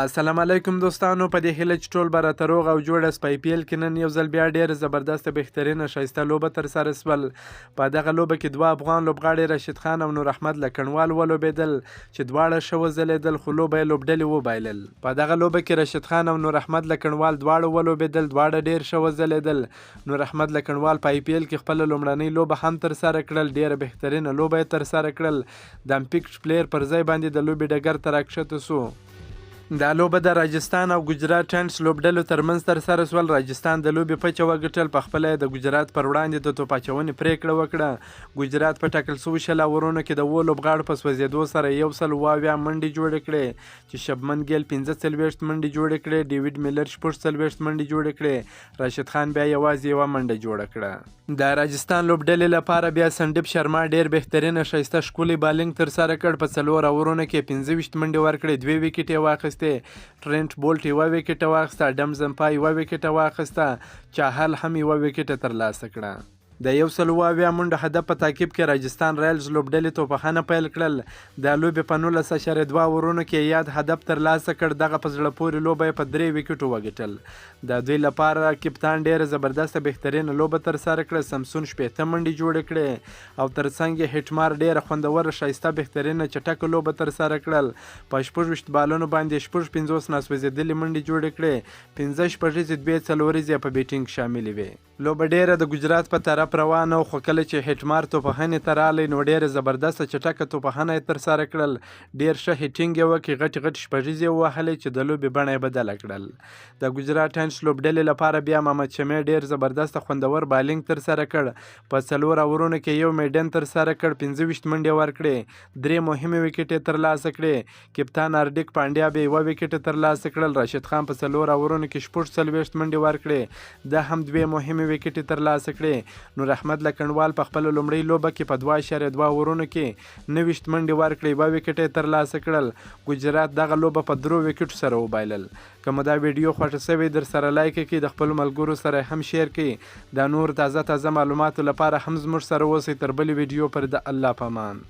السلام علیکم دوستانو، په دې هیله چې ټول به راته روغ او جوړ یاست. په IPL کې نن یو ځل بیا ډېره زبردسته بهترینه ښایسته لوبه ترسره سول. په دغه لوبه کې دوه افغان لوبغاړي راشد خان او نور احمد لکنوال ولوبېدل چې دواړه ښه وځلېدل، خو لوبه یې لوبډلې وبایلل. په دغه لوبه کې راشد خان او نور احمد لکنوال دواړه ولوبېدل، دواړه ډېر ښه وځلېدل. نور احمد لکنوال په IPL کې خپله لومړنۍ لوبه هم ترسره کړل، ډېره بهترینه لوبه یې ترسره کړل. د امپیکټ پلیر پر ځای باندې د لوبې ډګر ته راکښته سو. دا لوبه د راجستان او ګجرات ټاینټس لوبډلو ترمنځ ترسره سول. راجستان د لوبې پچه وګټل، په خپله یې د ګجرات پر وړاندې د توپ اچونې پرېکړه وکړه. ګجرات په ټاکل سوي 20 اورونو کې د 7 لوبغاړو په سوځېدو سره 108 منډې جوړې کړې، چې شبمن ګیل 45 منډې جوړې کړې، ډیوډ میلر 46 منډې جوړې کړې، راشد خان بیا یوازې 1 منډه جوړه کړه. د راجستان لوبډلې لپاره بیا سندیپ شرما ډېر بهترینه ښایسته ښکلي بالینګ ترسره کړ. په 4 اورونو کې 25 منډې ورکړې، 2 ویکټ یې واخیستې. ټرینټ بولټ 1 ویکټ واخیسته، اډم زمپا 1 ویکټ واخیسته، چاهل هم 1 ویکټ ترلاسه کړه. د 108 منډو هدف په تعقیب کې راجستان رایلز لوبډلې توپخانه پیل کړل. د لوبې په 19.2 اورونو کې یاد هدف ترلاسه کړ. دغه په زړه پورې لوبه یې په 3 ویکټو وګټل. د دوی لپاره کپتان ډېره زبردسته بهترینه لوبه ترسره کړه. سمسون 60 منډې جوړې کړې او ترڅنګ یې هټمار ډېره خوندوره ښایسته بهترینه چټکه لوبه ترسره کړل. په 26 بالونو باندې 50 ناسوځېدلې منډې جوړې کړې، 15 شپږیزې 2 څلوریزې په بیټینګ شاملې وې. لوبه ډېره د ګجرات په طرف روانه و، خو کله چې هټمار توپخنې ته رالی نو ډېره زبردسته چټکه توپخنه یې ترسره کړل. ډېر ښه هیټینګ یې وکړ، غټې شپږیزې یې ووهلې چې د لوبې بڼه یې بدله کړل. د ګجرات ټاینټس لوبډلې لپاره بیا محمد شمع ډېر زبردسته خوندور بالینګ ترسره کړ. په 4 اورونو کې 1 میډن ترسره کړ، 25 منډې ورکړې، 3 مهمې ویکټې یې ترلاسه کړې. کپتان هاردیک پانډیا بیا 1 ویکټ ترلاسه کړل. راشد خان په 4 اورونو کې 46 منډې ورکړې، ده هم 2 مهمې ویکټې ترلاسه کړې. نور احمد لکنوال په خپله لومړۍ لوبه کې په 2.2 اورونو کې 90 منډې ورکړې، 2 ویکټ یې ترلاسه کړل. ګجرات دغه لوبه په 3 ویکټو سره وبایلل. که مو دا ویډیو خوښه سوې در سره لایک کړئ، د خپلو ملګرو سره هم شیر کړئ. دا نور تازه معلوماتو لپاره هم زموږ سره اوسئ. تر بلې ویډیو پر د الله په امان.